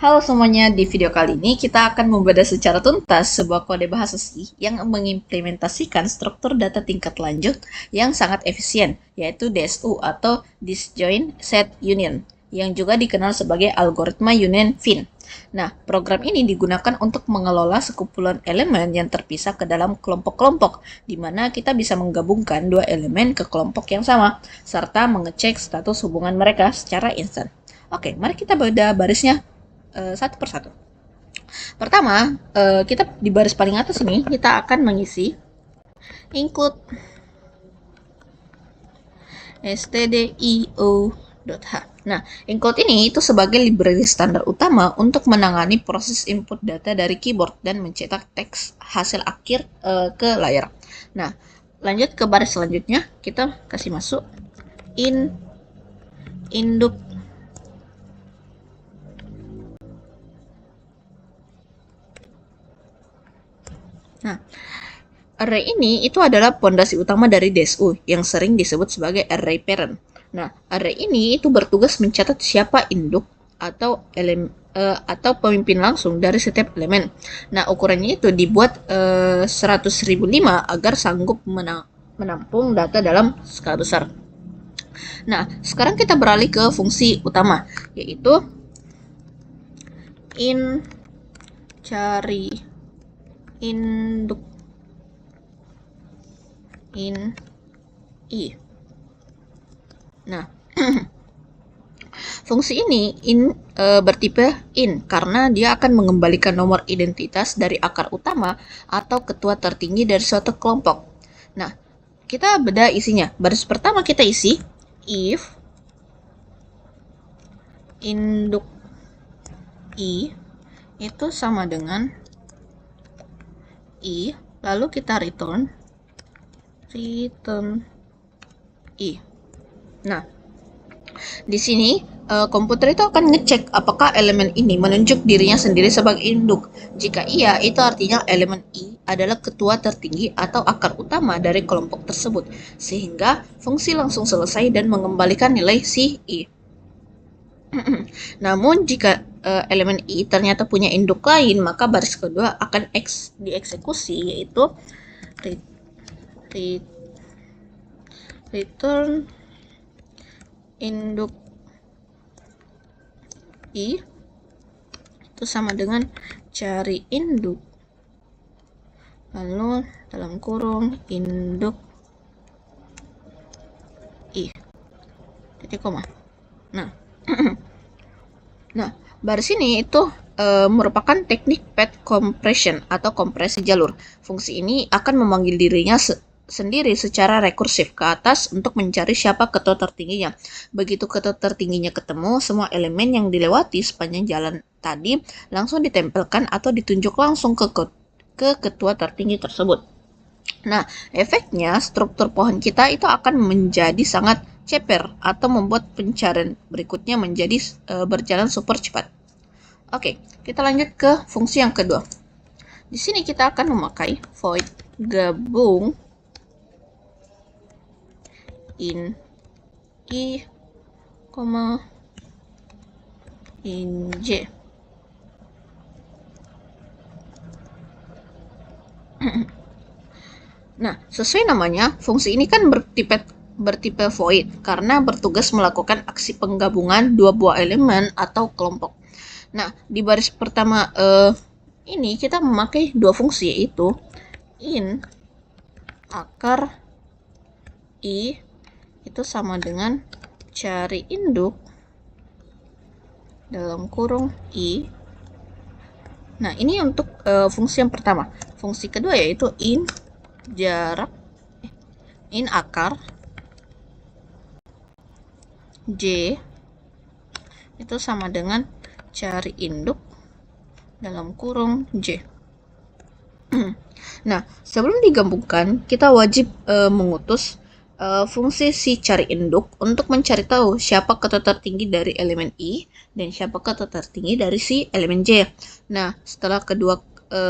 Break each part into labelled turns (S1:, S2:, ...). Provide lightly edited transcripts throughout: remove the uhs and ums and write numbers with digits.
S1: Halo semuanya, di video kali ini kita akan membedah secara tuntas sebuah kode bahasa C yang mengimplementasikan struktur data tingkat lanjut yang sangat efisien, yaitu DSU atau Disjoint Set Union, yang juga dikenal sebagai algoritma Union Fin. Nah, program ini digunakan untuk mengelola sekumpulan elemen yang terpisah ke dalam kelompok-kelompok, di mana kita bisa menggabungkan dua elemen ke kelompok yang sama, serta mengecek status hubungan mereka secara instan. Oke, mari kita bedah barisnya satu persatu. Pertama, kita di baris paling atas ini kita akan mengisi include stdio.h. Nah, include ini itu sebagai library standar utama untuk menangani proses input data dari keyboard dan mencetak teks hasil akhir ke layar. Nah, lanjut ke baris selanjutnya, kita kasih masuk induk Nah, array ini itu adalah pondasi utama dari DSU yang sering disebut sebagai array parent. Nah, array ini itu bertugas mencatat siapa induk atau pemimpin langsung dari setiap elemen. Nah, ukurannya itu dibuat 100.005 agar sanggup menampung data dalam skala besar. Nah, sekarang kita beralih ke fungsi utama, yaitu cari induk i. Nah, fungsi ini bertipe in karena dia akan mengembalikan nomor identitas dari akar utama atau ketua tertinggi dari suatu kelompok. Nah, kita bedah isinya. Baris pertama kita isi if induk i itu sama dengan i, lalu kita return i. Nah, di sini komputer itu akan ngecek apakah elemen ini menunjuk dirinya sendiri sebagai induk. Jika iya, itu artinya elemen i adalah ketua tertinggi atau akar utama dari kelompok tersebut, sehingga fungsi langsung selesai dan mengembalikan nilai si i. Namun jika elemen i ternyata punya induk lain, maka baris kedua akan dieksekusi, yaitu return induk i itu sama dengan cari induk lalu dalam kurung induk i titik koma. Nah, baris ini itu merupakan teknik path compression atau kompresi jalur. Fungsi ini akan memanggil dirinya sendiri secara rekursif ke atas untuk mencari siapa ketua tertingginya. Begitu ketua tertingginya ketemu, semua elemen yang dilewati sepanjang jalan tadi langsung ditempelkan atau ditunjuk langsung ke ketua tertinggi tersebut. Nah, efeknya struktur pohon kita itu akan menjadi sangat ceper atau membuat pencarian berikutnya menjadi berjalan super cepat. Oke, kita lanjut ke fungsi yang kedua. Di sini kita akan memakai void gabung in i, in j. Nah, sesuai namanya, fungsi ini kan bertipe void karena bertugas melakukan aksi penggabungan dua buah elemen atau kelompok. Nah, di baris pertama ini kita memakai dua fungsi, yaitu in akar i itu sama dengan cari induk dalam kurung i. Nah, ini untuk fungsi yang pertama. Fungsi kedua yaitu in akar j itu sama dengan cari induk dalam kurung j. Nah, sebelum digabungkan kita wajib mengutus fungsi si cari induk untuk mencari tahu siapa ketua tertinggi dari elemen i dan siapa ketua tertinggi dari si elemen j. Nah, setelah kedua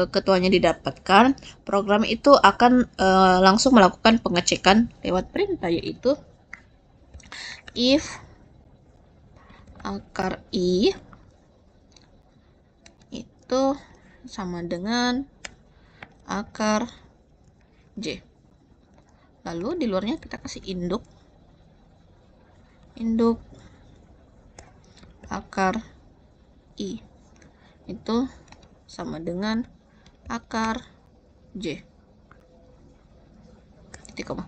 S1: ketuanya didapatkan, program itu akan langsung melakukan pengecekan lewat perintah, yaitu if akar i itu sama dengan akar J. Lalu di luarnya kita kasih induk akar I itu sama dengan akar J. Titik koma.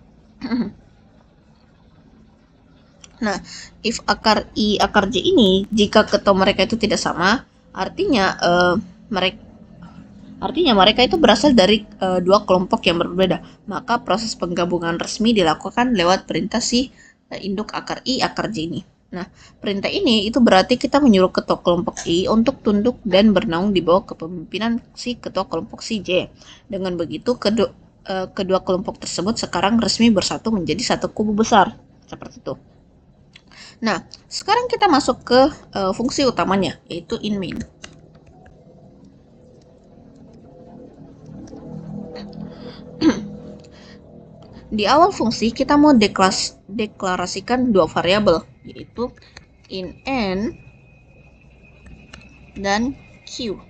S1: Nah, if akar I, akar J ini, jika ketua mereka itu tidak sama, artinya mereka itu berasal dari dua kelompok yang berbeda. Maka proses penggabungan resmi dilakukan lewat perintah si induk akar I, akar J ini. Nah, perintah ini itu berarti kita menyuruh ketua kelompok I untuk tunduk dan bernaung di bawah kepemimpinan si ketua kelompok si J. Dengan begitu, kedua kelompok tersebut sekarang resmi bersatu menjadi satu kubu besar. Seperti itu. Nah, sekarang kita masuk ke fungsi utamanya, yaitu in main. Di awal fungsi kita mau deklarasikan dua variabel, yaitu in n dan q.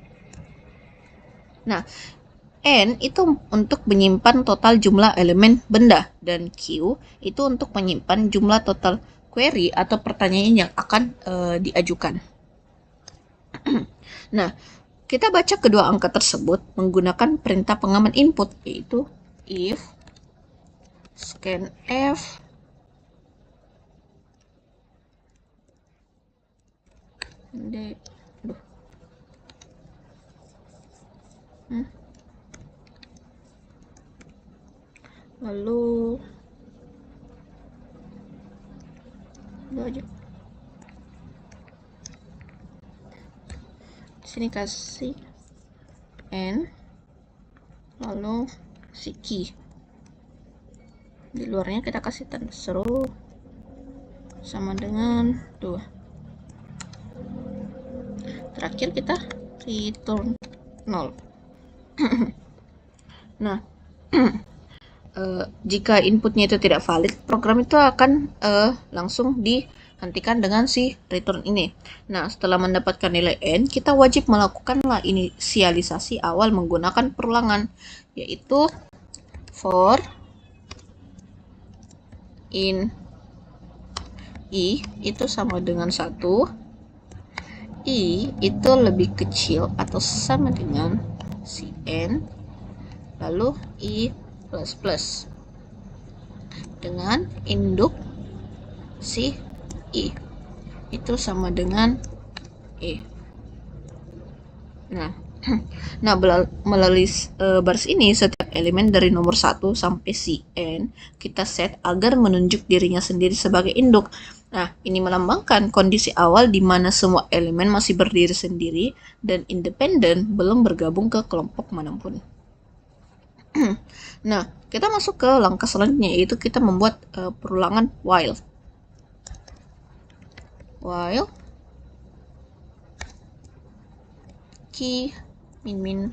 S1: Nah, n itu untuk menyimpan total jumlah elemen benda, dan q itu untuk menyimpan jumlah total query atau pertanyaan yang akan diajukan. Nah, kita baca kedua angka tersebut menggunakan perintah pengaman input, yaitu if scanf lalu aja sini kasih n lalu si key, di luarnya kita kasih tanda seru sama dengan 2. Terakhir kita return 0. Nah, jika inputnya itu tidak valid, program itu akan langsung dihentikan dengan si return ini. Nah, setelah mendapatkan nilai n, kita wajib melakukanlah inisialisasi awal menggunakan perulangan, yaitu for in I itu sama dengan 1, I itu lebih kecil atau sama dengan si n, lalu I plus dengan induk si I itu sama dengan E. Nah, melalui baris ini, setiap elemen dari nomor 1 sampai si n kita set agar menunjuk dirinya sendiri sebagai induk. Nah, ini melambangkan kondisi awal di mana semua elemen masih berdiri sendiri dan independen, belum bergabung ke kelompok manapun. Nah, kita masuk ke langkah selanjutnya, yaitu kita membuat perulangan while key min.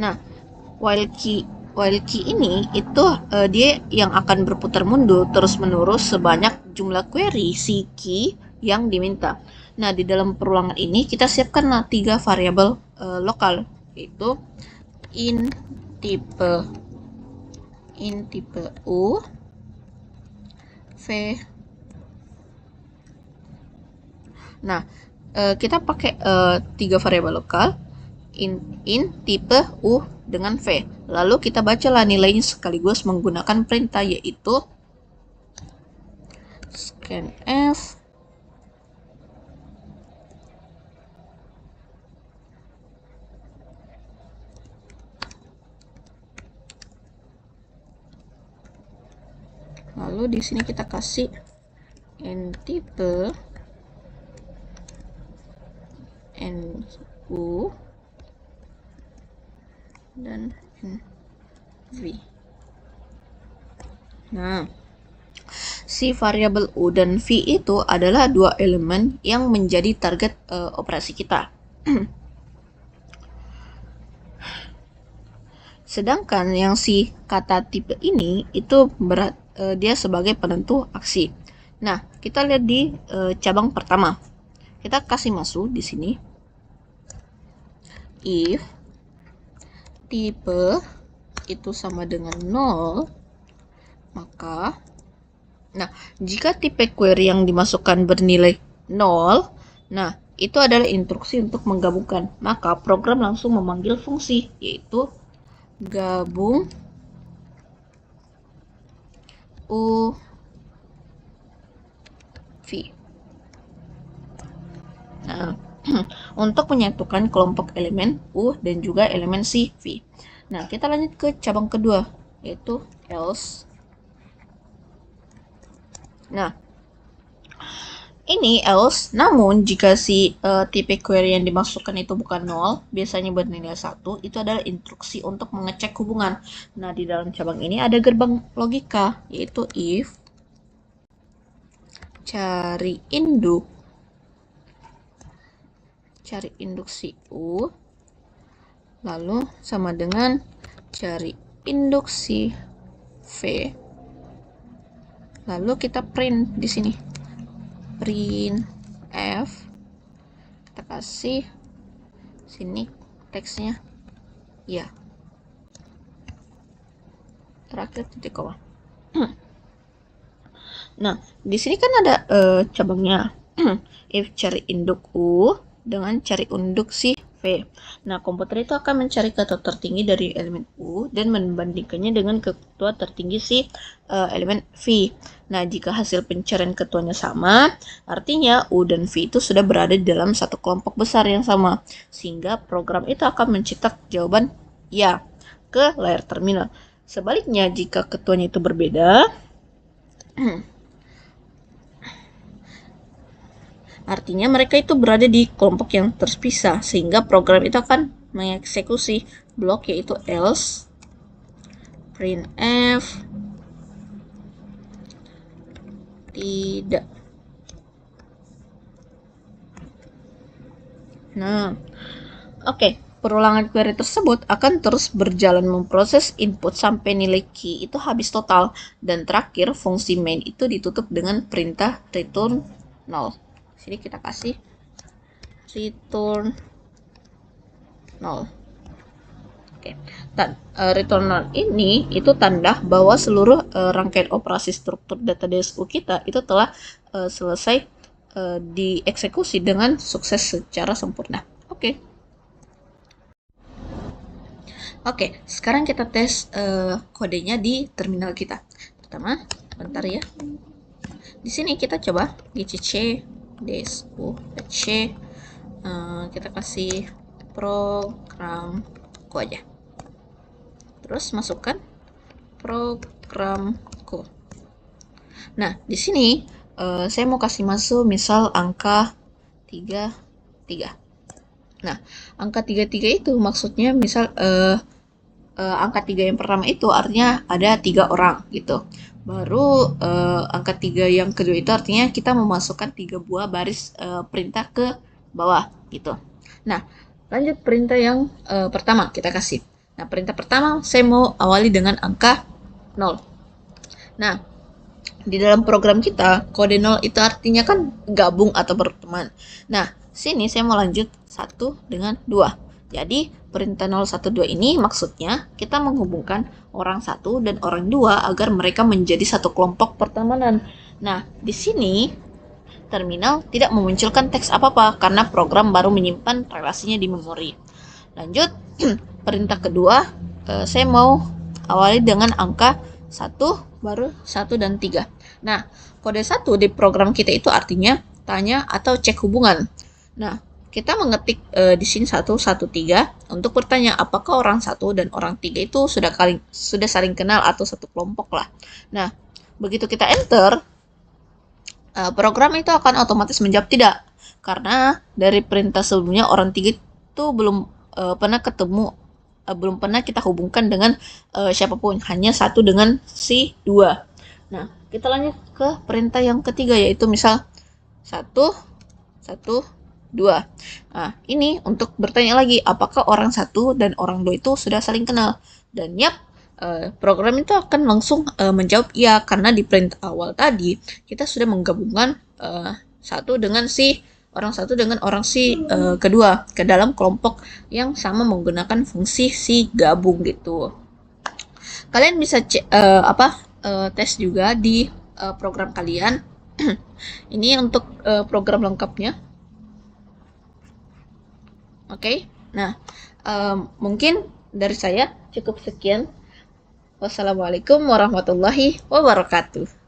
S1: Nah, while key ini itu dia yang akan berputar mundur terus menerus sebanyak jumlah query si key yang diminta. Nah, di dalam perulangan ini kita siapkanlah 3 variabel lokal, yaitu in tipe U, V. Nah, kita pakai 3 variabel lokal in tipe U dengan V. Lalu kita bacalah nilainya sekaligus menggunakan perintah, yaitu scanf lalu di sini kita kasih n tipe NU dan NV. Nah, si variabel U dan V itu adalah 2 elemen yang menjadi target operasi kita. Sedangkan yang si kata tipe ini itu dia sebagai penentu aksi. Nah, kita lihat di cabang pertama. kita kasih masuk di sini if tipe itu sama dengan 0, maka jika tipe query yang dimasukkan bernilai 0, itu adalah instruksi untuk menggabungkan. Maka program langsung memanggil fungsi, yaitu gabung UV. Untuk menyatukan kelompok elemen U dan juga elemen C, V. Kita lanjut ke cabang kedua, yaitu else. Ini else, namun jika si tipe query yang dimasukkan itu bukan 0, biasanya bernilai 1, itu adalah instruksi untuk mengecek hubungan. Di dalam cabang ini ada gerbang logika, yaitu if cari induk si U, lalu sama dengan cari induk si V, lalu kita print di sini. Print F, kita kasih sini teksnya ya, terakhir titik koma. Di sini kan ada cabangnya if cari induk U dengan cari induk si V. Komputer itu akan mencari ketua tertinggi dari elemen U dan membandingkannya dengan ketua tertinggi si elemen V. Jika hasil pencarian ketuanya sama, artinya U dan V itu sudah berada di dalam satu kelompok besar yang sama, sehingga program itu akan mencetak jawaban ya ke layar terminal. Sebaliknya, jika ketuanya itu berbeda, artinya mereka itu berada di kelompok yang terpisah, sehingga program itu akan mengeksekusi blok, yaitu else printf tidak. Perulangan query tersebut akan terus berjalan memproses input sampai nilai key itu habis total, dan terakhir fungsi main itu ditutup dengan perintah return 0. Sini kita kasih return 0. Return 0 ini itu tanda bahwa seluruh rangkaian operasi struktur data DSU kita itu telah selesai dieksekusi dengan sukses secara sempurna. Sekarang kita tes kodenya di terminal kita. Pertama, bentar ya. Di sini kita coba gcc DSU c, kita kasih programku aja. Terus masukkan programku. Di sini saya mau kasih masuk misal angka 33. Angka 33 itu maksudnya misal angka 3 yang pertama itu artinya ada 3 orang gitu. Baru angka 3 yang kedua itu artinya kita memasukkan 3 buah baris perintah ke bawah gitu. Lanjut perintah yang pertama kita kasih. Perintah pertama saya mau awali dengan angka 0. Di dalam program kita, kode 0 itu artinya kan gabung atau berteman. Sini saya mau lanjut 1 dengan 2. Jadi, perintah 012 ini maksudnya kita menghubungkan orang 1 dan orang 2 agar mereka menjadi satu kelompok pertemanan. Di sini terminal tidak memunculkan teks apa-apa karena program baru menyimpan relasinya di memori. Lanjut, perintah kedua, saya mau awali dengan angka 1, baru 1 dan 3. Kode 1 di program kita itu artinya tanya atau cek hubungan. Kita mengetik di sini 113 untuk bertanya apakah orang 1 dan orang 3 itu sudah saling kenal atau satu kelompok lah. Begitu kita enter, program itu akan otomatis menjawab tidak, karena dari perintah sebelumnya orang 3 itu belum pernah kita hubungkan dengan siapapun, hanya 1 dengan si 2. Kita lanjut ke perintah yang ketiga, yaitu misal 1, 2. Ini untuk bertanya lagi apakah orang 1 dan orang 2 itu sudah saling kenal. Dan program itu akan langsung menjawab iya, karena di perintah awal tadi kita sudah menggabungkan 1 dengan si orang satu dengan orang si kedua ke dalam kelompok yang sama menggunakan fungsi si gabung gitu. Kalian bisa tes juga di program kalian. Ini untuk program lengkapnya. Oke. Nah, mungkin dari saya cukup sekian. Wassalamualaikum warahmatullahi wabarakatuh.